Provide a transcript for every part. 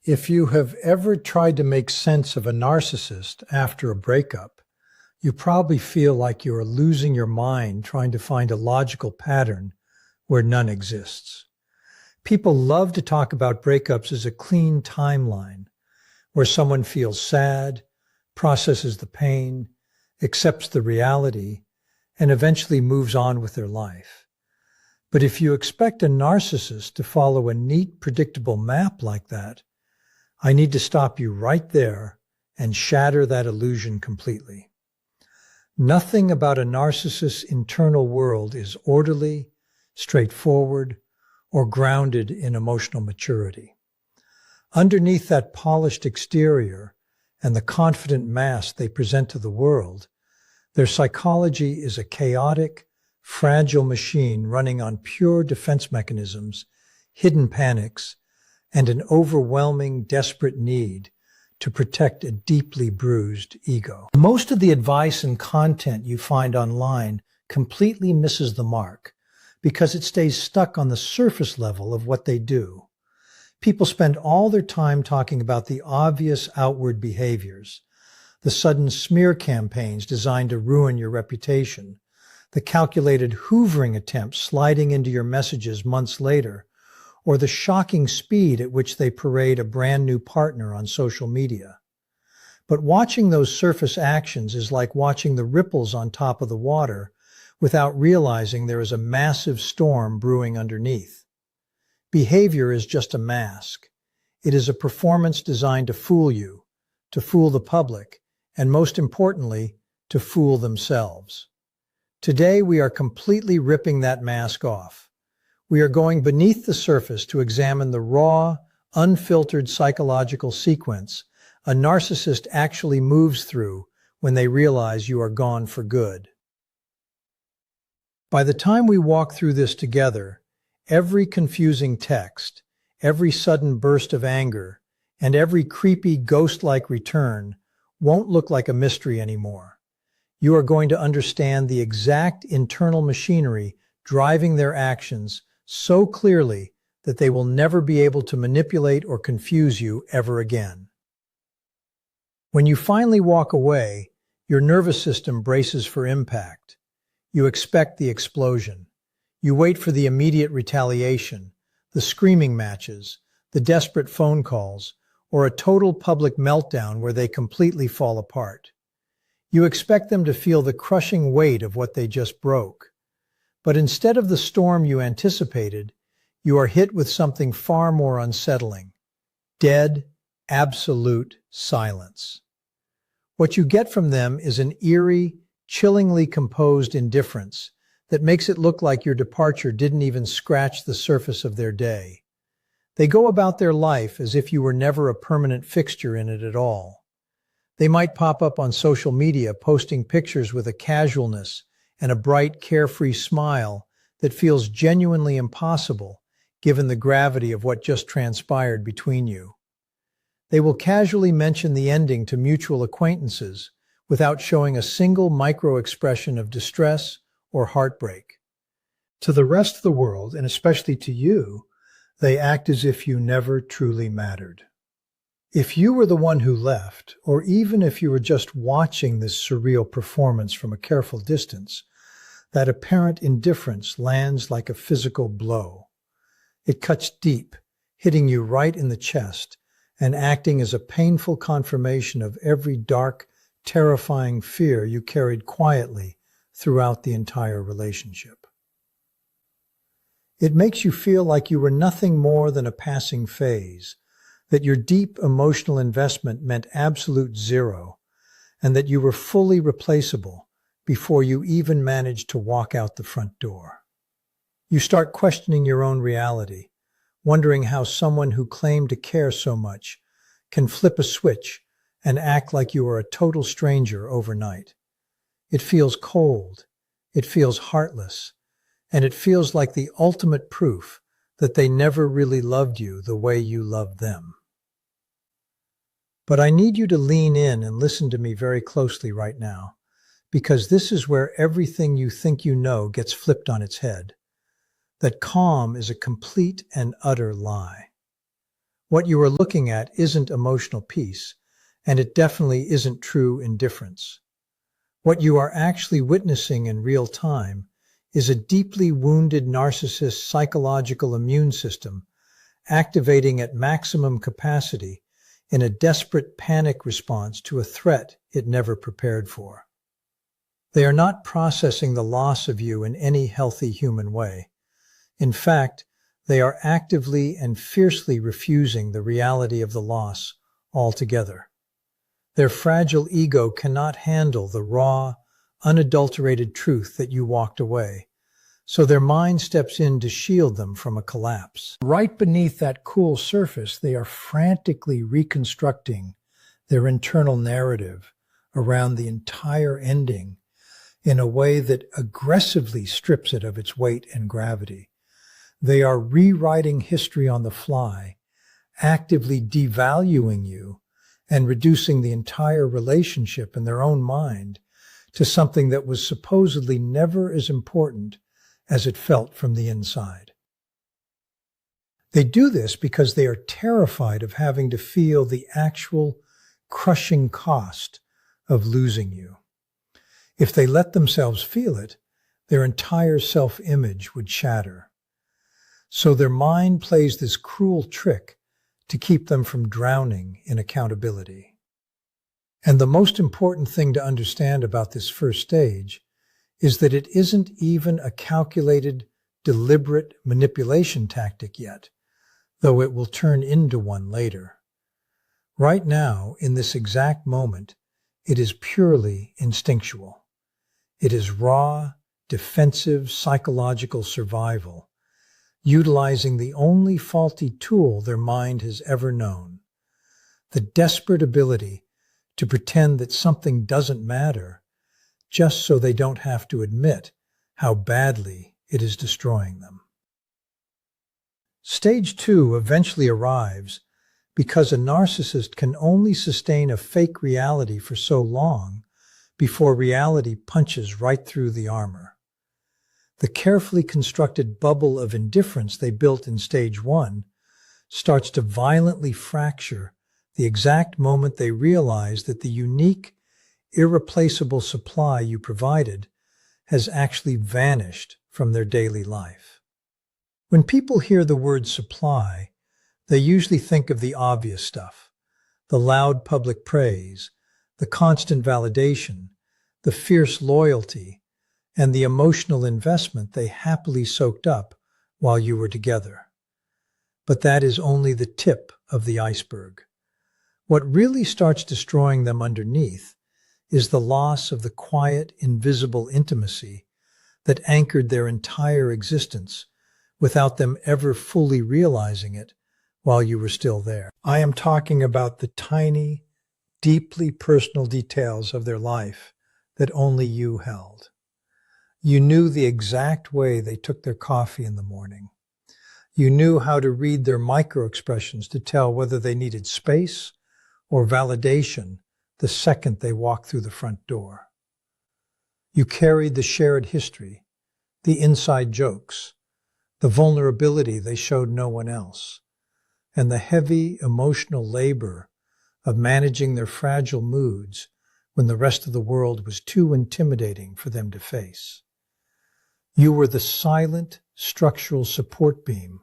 If you have ever tried to make sense of a narcissist after a breakup, you probably feel like you are losing your mind trying to find a logical pattern where none exists. People love to talk about breakups as a clean timeline, where someone feels sad, processes the pain, accepts the reality, and eventually moves on with their life. But if you expect a narcissist to follow a neat, predictable map like that, I need to stop you right there and shatter that illusion completely. Nothing about a narcissist's internal world is orderly, straightforward, or grounded in emotional maturity. Underneath that polished exterior and the confident mask they present to the world, their psychology is a chaotic, fragile machine running on pure defense mechanisms, hidden panics, and an overwhelming, desperate need to protect a deeply bruised ego. Most of the advice and content you find online completely misses the mark because it stays stuck on the surface level of what they do. People spend all their time talking about the obvious outward behaviors, the sudden smear campaigns designed to ruin your reputation, the calculated hoovering attempts sliding into your messages months later, or the shocking speed at which they parade a brand new partner on social media. But watching those surface actions is like watching the ripples on top of the water without realizing there is a massive storm brewing underneath. Behavior is just a mask. It is a performance designed to fool you, to fool the public, and most importantly, to fool themselves. Today, we are completely ripping that mask off. We are going beneath the surface to examine the raw, unfiltered psychological sequence a narcissist actually moves through when they realize you are gone for good. By the time we walk through this together, every confusing text, every sudden burst of anger, and every creepy ghost-like return won't look like a mystery anymore. You are going to understand the exact internal machinery driving their actions so clearly that they will never be able to manipulate or confuse you ever again. When you finally walk away, your nervous system braces for impact. You expect the explosion. You wait for the immediate retaliation, the screaming matches, the desperate phone calls, or a total public meltdown where they completely fall apart. You expect them to feel the crushing weight of what they just broke. But instead of the storm you anticipated, you are hit with something far more unsettling: dead, absolute silence. What you get from them is an eerie, chillingly composed indifference that makes it look like your departure didn't even scratch the surface of their day. They go about their life as if you were never a permanent fixture in it at all. They might pop up on social media posting pictures with a casualness and a bright, carefree smile that feels genuinely impossible given the gravity of what just transpired between you. They will casually mention the ending to mutual acquaintances without showing a single micro-expression of distress or heartbreak. To the rest of the world, and especially to you, they act as if you never truly mattered. If you were the one who left, or even if you were just watching this surreal performance from a careful distance, that apparent indifference lands like a physical blow. It cuts deep, hitting you right in the chest and acting as a painful confirmation of every dark, terrifying fear you carried quietly throughout the entire relationship. It makes you feel like you were nothing more than a passing phase, that your deep emotional investment meant absolute zero, and that you were fully replaceable before you even managed to walk out the front door. You start questioning your own reality, wondering how someone who claimed to care so much can flip a switch and act like you are a total stranger overnight. It feels cold, it feels heartless, and it feels like the ultimate proof that they never really loved you the way you loved them. But I need you to lean in and listen to me very closely right now, because this is where everything you think you know gets flipped on its head. That calm is a complete and utter lie. What you are looking at isn't emotional peace, and it definitely isn't true indifference. What you are actually witnessing in real time is a deeply wounded narcissist's psychological immune system activating at maximum capacity in a desperate panic response to a threat it never prepared for. They are not processing the loss of you in any healthy human way. In fact, they are actively and fiercely refusing the reality of the loss altogether. Their fragile ego cannot handle the raw, unadulterated truth that you walked away, so their mind steps in to shield them from a collapse. Right beneath that cool surface, they are frantically reconstructing their internal narrative around the entire ending in a way that aggressively strips it of its weight and gravity. They are rewriting history on the fly, actively devaluing you and reducing the entire relationship in their own mind to something that was supposedly never as important as it felt from the inside. They do this because they are terrified of having to feel the actual crushing cost of losing you. If they let themselves feel it, their entire self-image would shatter. So their mind plays this cruel trick to keep them from drowning in accountability. And the most important thing to understand about this first stage is that it isn't even a calculated, deliberate manipulation tactic yet, though it will turn into one later. Right now, in this exact moment, it is purely instinctual. It is raw, defensive, psychological survival, utilizing the only faulty tool their mind has ever known, the desperate ability to pretend that something doesn't matter, just so they don't have to admit how badly it is destroying them. Stage 2 eventually arrives because a narcissist can only sustain a fake reality for so long before reality punches right through the armor. The carefully constructed bubble of indifference they built in stage 1 starts to violently fracture the exact moment they realize that the unique, irreplaceable supply you provided has actually vanished from their daily life. When people hear the word supply, they usually think of the obvious stuff, the loud public praise, the constant validation, the fierce loyalty, and the emotional investment they happily soaked up while you were together. But that is only the tip of the iceberg. What really starts destroying them underneath is the loss of the quiet, invisible intimacy that anchored their entire existence without them ever fully realizing it while you were still there. I am talking about the tiny, deeply personal details of their life that only you held. You knew the exact way they took their coffee in the morning. You knew how to read their micro-expressions to tell whether they needed space or validation the second they walked through the front door. You carried the shared history, the inside jokes, the vulnerability they showed no one else, and the heavy emotional labor of managing their fragile moods when the rest of the world was too intimidating for them to face. You were the silent, structural support beam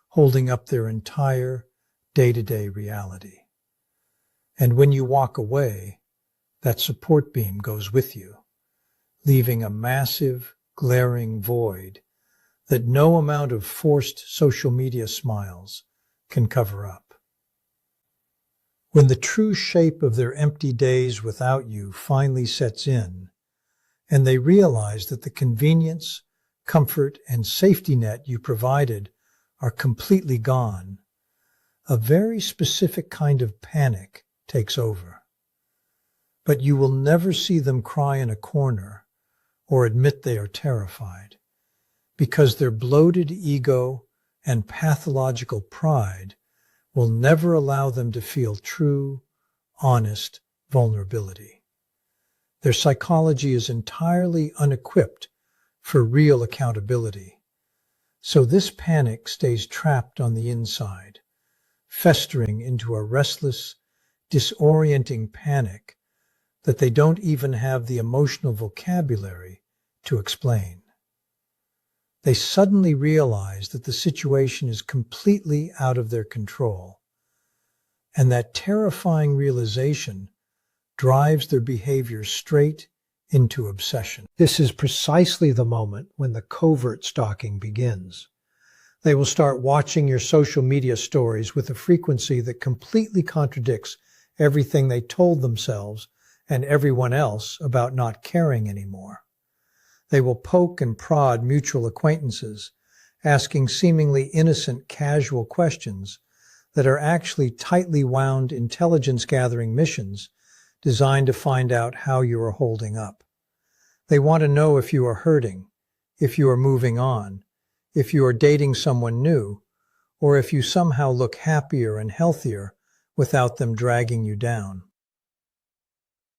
holding up their entire day-to-day reality. And when you walk away, that support beam goes with you, leaving a massive, glaring void that no amount of forced social media smiles can cover up. When the true shape of their empty days without you finally sets in, and they realize that the convenience, comfort, and safety net you provided are completely gone, a very specific kind of panic takes over. But you will never see them cry in a corner or admit they are terrified, because their bloated ego and pathological pride will never allow them to feel true, honest vulnerability. Their psychology is entirely unequipped for real accountability. So this panic stays trapped on the inside, festering into a restless, disorienting panic that they don't even have the emotional vocabulary to explain. They suddenly realize that the situation is completely out of their control, and that terrifying realization drives their behavior straight into obsession. This is precisely the moment when the covert stalking begins. They will start watching your social media stories with a frequency that completely contradicts everything they told themselves and everyone else about not caring anymore. They will poke and prod mutual acquaintances, asking seemingly innocent, casual questions that are actually tightly wound intelligence-gathering missions designed to find out how you are holding up. They want to know if you are hurting, if you are moving on, if you are dating someone new, or if you somehow look happier and healthier without them dragging you down.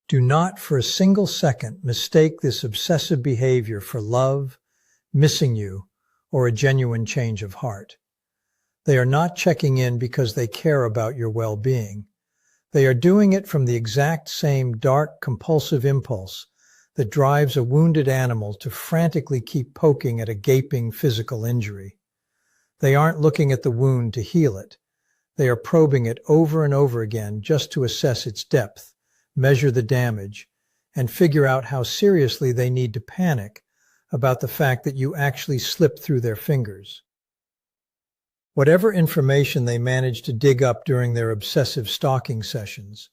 Do not for a single second mistake this obsessive behavior for love, missing you, or a genuine change of heart. They are not checking in because they care about your well-being. They are doing it from the exact same dark, compulsive impulse that drives a wounded animal to frantically keep poking at a gaping physical injury. They aren't looking at the wound to heal it. They are probing it over and over again just to assess its depth, measure the damage, and figure out how seriously they need to panic about the fact that you actually slipped through their fingers. Whatever information they manage to dig up during their obsessive stalking sessions,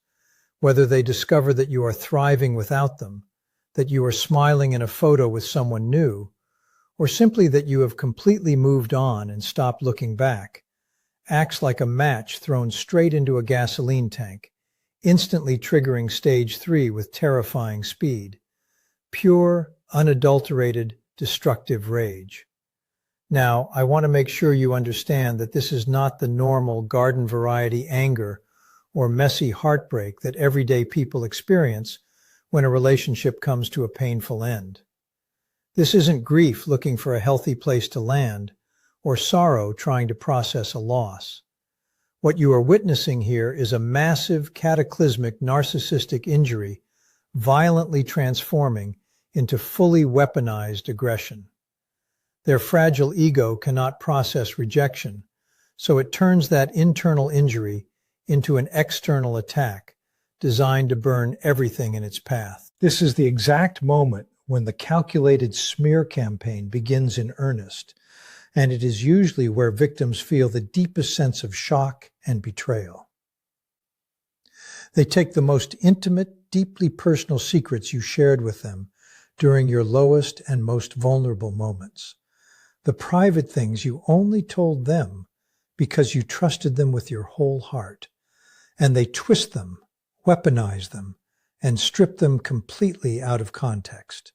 whether they discover that you are thriving without them, that you are smiling in a photo with someone new, or simply that you have completely moved on and stopped looking back, acts like a match thrown straight into a gasoline tank, instantly triggering stage 3 with terrifying speed. Pure, unadulterated, destructive rage. Now, I want to make sure you understand that this is not the normal garden variety anger or messy heartbreak that everyday people experience when a relationship comes to a painful end. This isn't grief looking for a healthy place to land, or sorrow trying to process a loss. What you are witnessing here is a massive, cataclysmic narcissistic injury violently transforming into fully weaponized aggression. Their fragile ego cannot process rejection, so it turns that internal injury into an external attack designed to burn everything in its path. This is the exact moment when the calculated smear campaign begins in earnest, and it is usually where victims feel the deepest sense of shock and betrayal. They take the most intimate, deeply personal secrets you shared with them during your lowest and most vulnerable moments. The private things you only told them because you trusted them with your whole heart, and they twist them, weaponize them, and strip them completely out of context.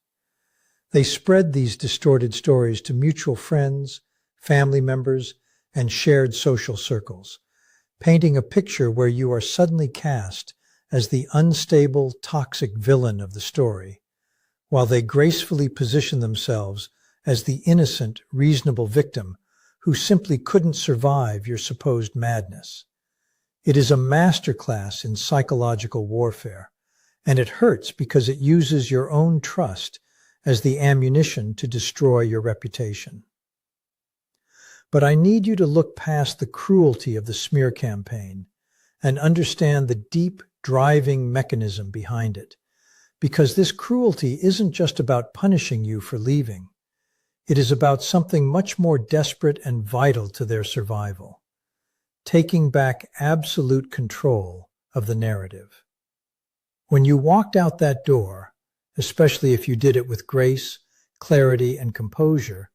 They spread these distorted stories to mutual friends, family members, and shared social circles, painting a picture where you are suddenly cast as the unstable, toxic villain of the story, while they gracefully position themselves as the innocent, reasonable victim who simply couldn't survive your supposed madness. It is a masterclass in psychological warfare, and it hurts because it uses your own trust as the ammunition to destroy your reputation. But I need you to look past the cruelty of the smear campaign and understand the deep, driving mechanism behind it, because this cruelty isn't just about punishing you for leaving. It is about something much more desperate and vital to their survival: taking back absolute control of the narrative. When you walked out that door, especially if you did it with grace, clarity, and composure,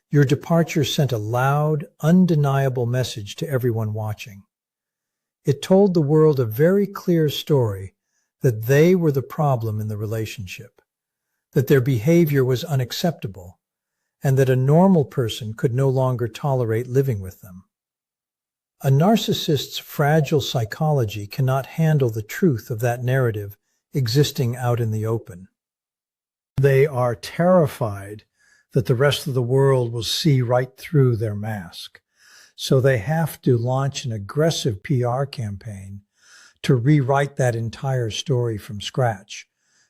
your departure sent a loud, undeniable message to everyone watching. It told the world a very clear story that they were the problem in the relationship, that their behavior was unacceptable, and that a normal person could no longer tolerate living with them. A narcissist's fragile psychology cannot handle the truth of that narrative existing out in the open. They are terrified that the rest of the world will see right through their mask. So they have to launch an aggressive PR campaign to rewrite that entire story from scratch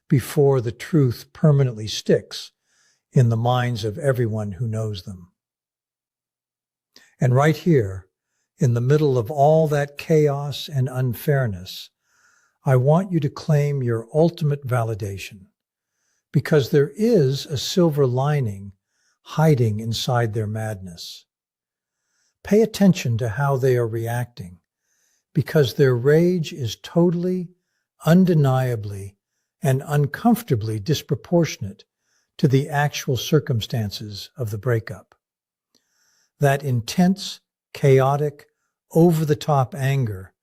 before the truth permanently sticks in the minds of everyone who knows them. And right here, in the middle of all that chaos and unfairness, I want you to claim your ultimate validation, because there is a silver lining hiding inside their madness. Pay attention to how they are reacting, because their rage is totally, undeniably, and uncomfortably disproportionate to the actual circumstances of the breakup. That intense, chaotic, over-the-top anger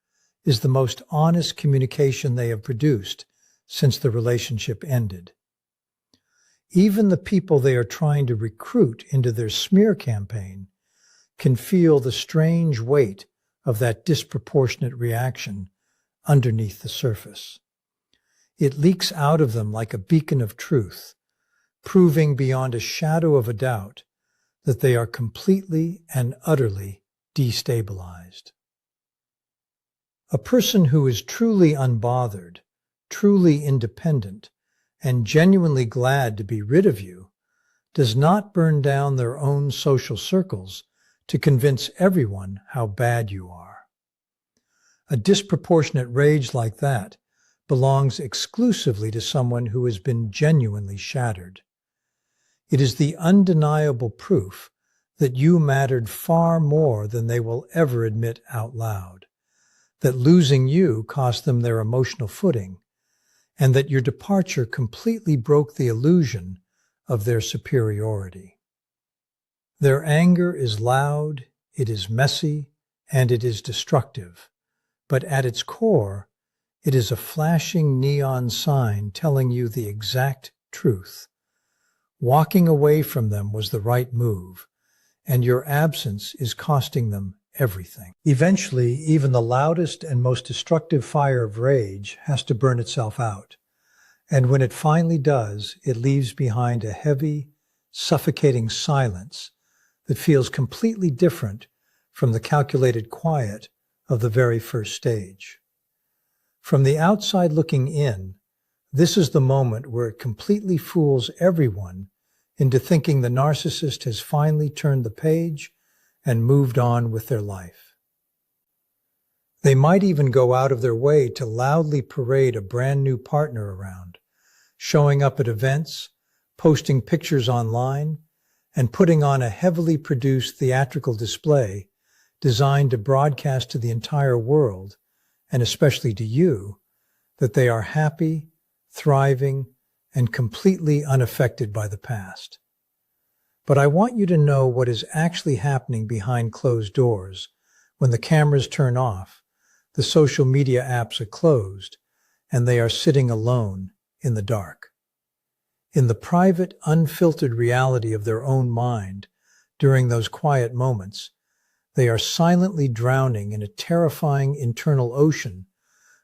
is the most honest communication they have produced since the relationship ended. Even the people they are trying to recruit into their smear campaign can feel the strange weight of that disproportionate reaction underneath the surface. It leaks out of them like a beacon of truth, proving beyond a shadow of a doubt that they are completely and utterly destabilized. A person who is truly unbothered, truly independent, and genuinely glad to be rid of you does not burn down their own social circles to convince everyone how bad you are. A disproportionate rage like that belongs exclusively to someone who has been genuinely shattered. It is the undeniable proof that you mattered far more than they will ever admit out loud, that losing you cost them their emotional footing, and that your departure completely broke the illusion of their superiority. Their anger is loud, it is messy, and it is destructive, but at its core, it is a flashing neon sign telling you the exact truth. Walking away from them was the right move, and your absence is costing them everything. Eventually, even the loudest and most destructive fire of rage has to burn itself out. And when it finally does, it leaves behind a heavy, suffocating silence that feels completely different from the calculated quiet of the very first stage. From the outside looking in, this is the moment where it completely fools everyone into thinking the narcissist has finally turned the page and moved on with their life. They might even go out of their way to loudly parade a brand new partner around, showing up at events, posting pictures online, and putting on a heavily produced theatrical display designed to broadcast to the entire world, and especially to you, that they are happy, thriving, and completely unaffected by the past. But I want you to know what is actually happening behind closed doors when the cameras turn off, the social media apps are closed, and they are sitting alone in the dark. In the private, unfiltered reality of their own mind, during those quiet moments, they are silently drowning in a terrifying internal ocean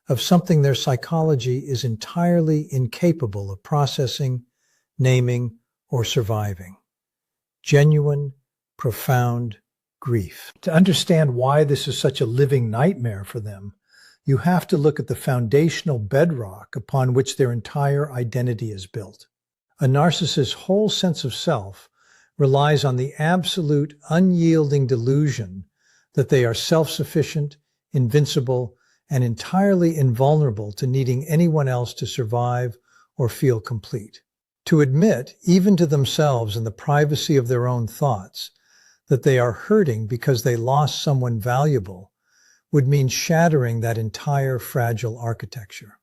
of something their psychology is entirely incapable of processing, naming, or surviving. Genuine, profound grief. To understand why this is such a living nightmare for them, you have to look at the foundational bedrock upon which their entire identity is built. A narcissist's whole sense of self relies on the absolute, unyielding delusion that they are self-sufficient, invincible, and entirely invulnerable to needing anyone else to survive or feel complete. To admit, even to themselves in the privacy of their own thoughts, that they are hurting because they lost someone valuable would mean shattering that entire fragile architecture.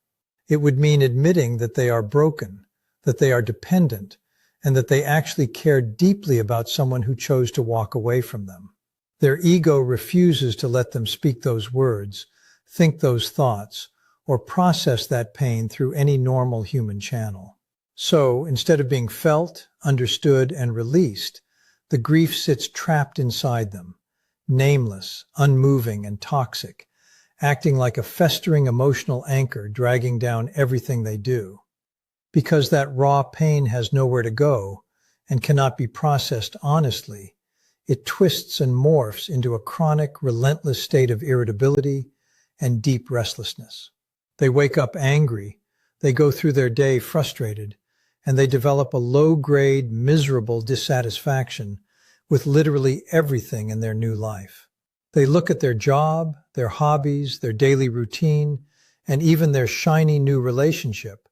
It would mean admitting that they are broken, that they are dependent, and that they actually care deeply about someone who chose to walk away from them. Their ego refuses to let them speak those words, think those thoughts, or process that pain through any normal human channel. So, instead of being felt, understood, and released, the grief sits trapped inside them, nameless, unmoving, and toxic, acting like a festering emotional anchor dragging down everything they do. Because that raw pain has nowhere to go and cannot be processed honestly, it twists and morphs into a chronic, relentless state of irritability and deep restlessness. They wake up angry, they go through their day frustrated, and they develop a low-grade, miserable dissatisfaction with literally everything in their new life. They look at their job, their hobbies, their daily routine, and even their shiny new relationship,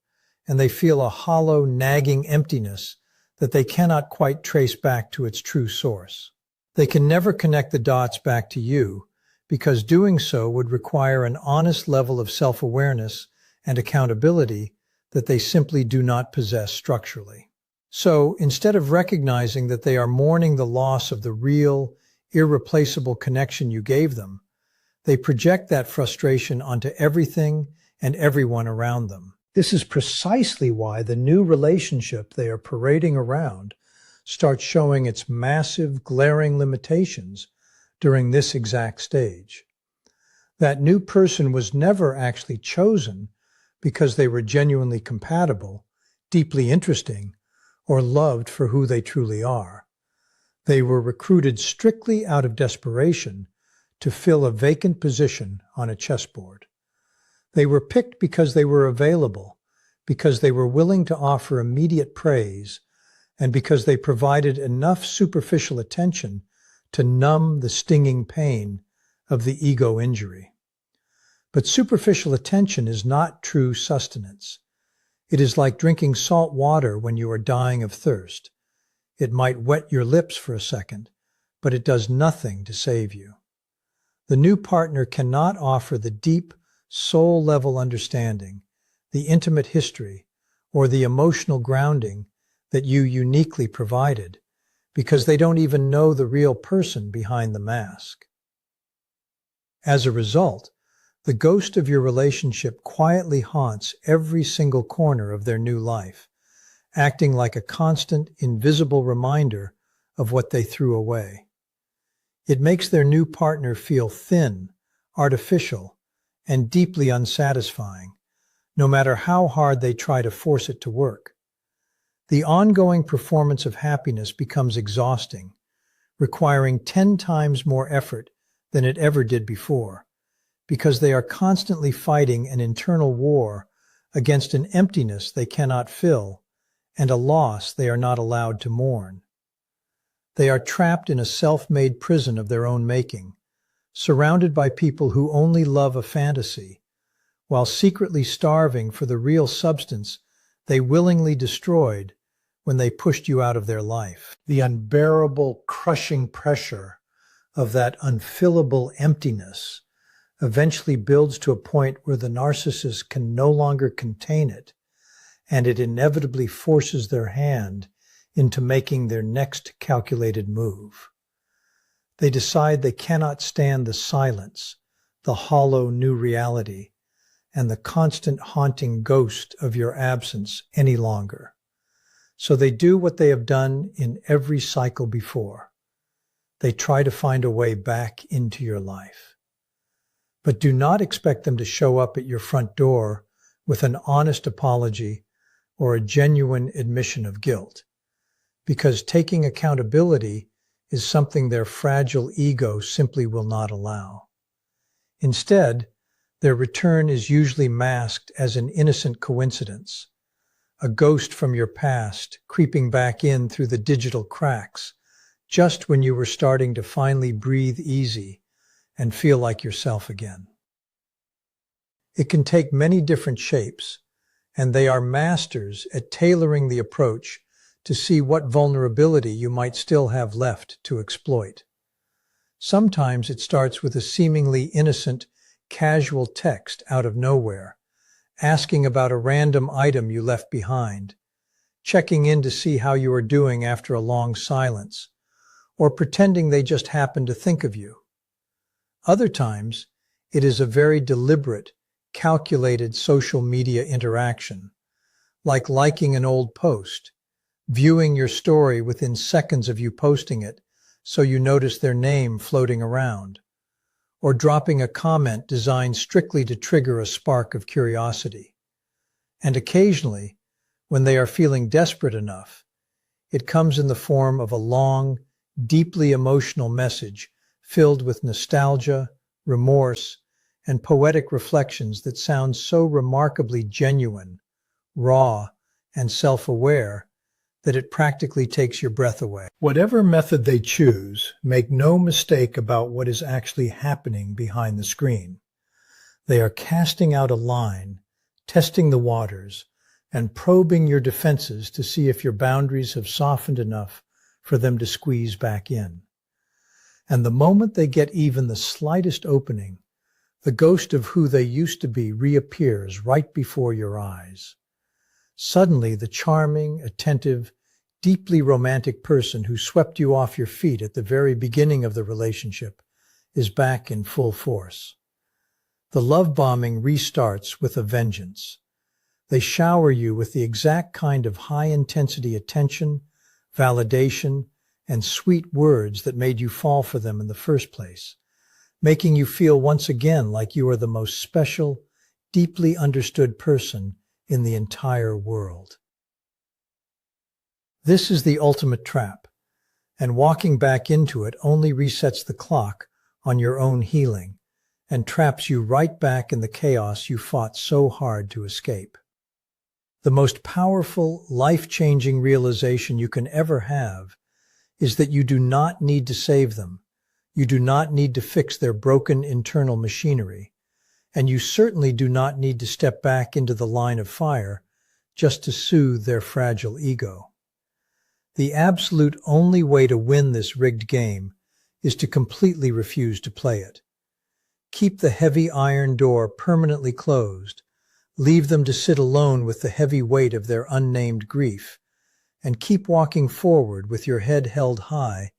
and they feel a hollow, nagging emptiness that they cannot quite trace back to its true source. They can never connect the dots back to you, because doing so would require an honest level of self-awareness and accountability that they simply do not possess structurally. So, instead of recognizing that they are mourning the loss of the real, irreplaceable connection you gave them, they project that frustration onto everything and everyone around them. This is precisely why the new relationship they are parading around starts showing its massive, glaring limitations during this exact stage. That new person was never actually chosen because they were genuinely compatible, deeply interesting, or loved for who they truly are. They were recruited strictly out of desperation to fill a vacant position on a chessboard. They were picked because they were available, because they were willing to offer immediate praise, and because they provided enough superficial attention to numb the stinging pain of the ego injury. But superficial attention is not true sustenance. It is like drinking salt water when you are dying of thirst. It might wet your lips for a second, but it does nothing to save you. The new partner cannot offer the deep, soul-level understanding, the intimate history, or the emotional grounding that you uniquely provided, because they don't even know the real person behind the mask. As a result, the ghost of your relationship quietly haunts every single corner of their new life, acting like a constant, invisible reminder of what they threw away. It makes their new partner feel thin, artificial, and deeply unsatisfying, no matter how hard they try to force it to work. The ongoing performance of happiness becomes exhausting, requiring 10 times more effort than it ever did before, because they are constantly fighting an internal war against an emptiness they cannot fill and a loss they are not allowed to mourn. They are trapped in a self-made prison of their own making, surrounded by people who only love a fantasy, while secretly starving for the real substance they willingly destroyed when they pushed you out of their life. The unbearable, crushing pressure of that unfillable emptiness eventually builds to a point where the narcissist can no longer contain it, and it inevitably forces their hand into making their next calculated move. They decide they cannot stand the silence, the hollow new reality, and the constant haunting ghost of your absence any longer. So they do what they have done in every cycle before. They try to find a way back into your life. But do not expect them to show up at your front door with an honest apology or a genuine admission of guilt, because taking accountability is something their fragile ego simply will not allow. Instead, their return is usually masked as an innocent coincidence, a ghost from your past creeping back in through the digital cracks just when you were starting to finally breathe easy and feel like yourself again. It can take many different shapes, and they are masters at tailoring the approach to see what vulnerability you might still have left to exploit. Sometimes it starts with a seemingly innocent, casual text out of nowhere, asking about a random item you left behind, checking in to see how you are doing after a long silence, or pretending they just happened to think of you. Other times, it is a very deliberate, calculated social media interaction, like liking an old post, viewing your story within seconds of you posting it so you notice their name floating around, or dropping a comment designed strictly to trigger a spark of curiosity. And occasionally, when they are feeling desperate enough, it comes in the form of a long, deeply emotional message filled with nostalgia, remorse, and poetic reflections that sound so remarkably genuine, raw, and self-aware that it practically takes your breath away. Whatever method they choose, make no mistake about what is actually happening behind the screen. They are casting out a line, testing the waters, and probing your defenses to see if your boundaries have softened enough for them to squeeze back in. And the moment they get even the slightest opening, the ghost of who they used to be reappears right before your eyes. Suddenly, the charming, attentive, deeply romantic person who swept you off your feet at the very beginning of the relationship is back in full force. The love bombing restarts with a vengeance. They shower you with the exact kind of high-intensity attention, validation, and sweet words that made you fall for them in the first place, making you feel once again like you are the most special, deeply understood person in the entire world. This is the ultimate trap, and walking back into it only resets the clock on your own healing and traps you right back in the chaos you fought so hard to escape. The most powerful, life-changing realization you can ever have is that you do not need to save them. You do not need to fix their broken internal machinery, and you certainly do not need to step back into the line of fire just to soothe their fragile ego. The absolute only way to win this rigged game is to completely refuse to play it. Keep the heavy iron door permanently closed, leave them to sit alone with the heavy weight of their unnamed grief, and keep walking forward with your head held high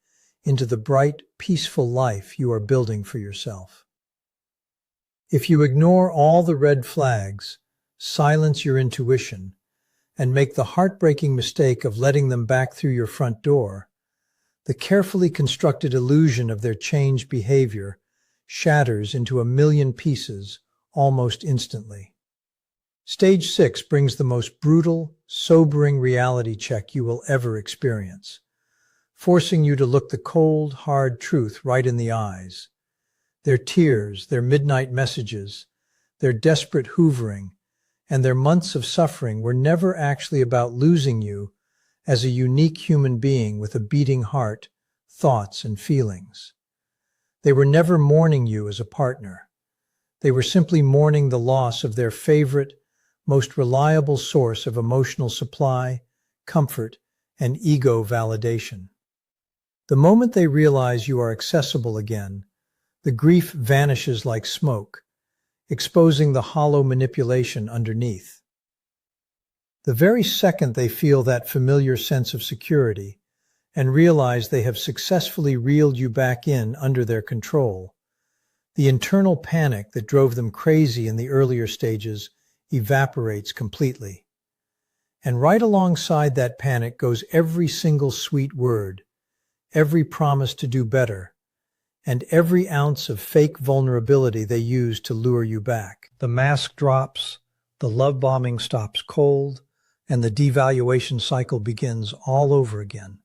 into the bright, peaceful life you are building for yourself. If you ignore all the red flags, silence your intuition, and make the heartbreaking mistake of letting them back through your front door, the carefully constructed illusion of their changed behavior shatters into a million pieces almost instantly. Stage 6 brings the most brutal, sobering reality check you will ever experience, forcing you to look the cold, hard truth right in the eyes. Their tears, their midnight messages, their desperate hoovering, and their months of suffering were never actually about losing you as a unique human being with a beating heart, thoughts, and feelings. They were never mourning you as a partner. They were simply mourning the loss of their favorite, most reliable source of emotional supply, comfort, and ego validation. The moment they realize you are accessible again, the grief vanishes like smoke, exposing the hollow manipulation underneath. The very second they feel that familiar sense of security and realize they have successfully reeled you back in under their control, the internal panic that drove them crazy in the earlier stages evaporates completely. And right alongside that panic goes every single sweet word, every promise to do better, and every ounce of fake vulnerability they use to lure you back. The mask drops, the love bombing stops cold, and the devaluation cycle begins all over again.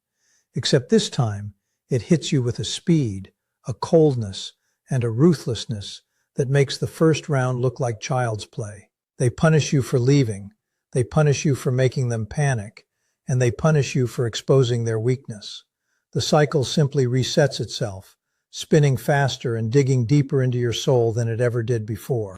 Except this time, it hits you with a speed, a coldness, and a ruthlessness that makes the first round look like child's play. They punish you for leaving, they punish you for making them panic, and they punish you for exposing their weakness. The cycle simply resets itself, spinning faster and digging deeper into your soul than it ever did before.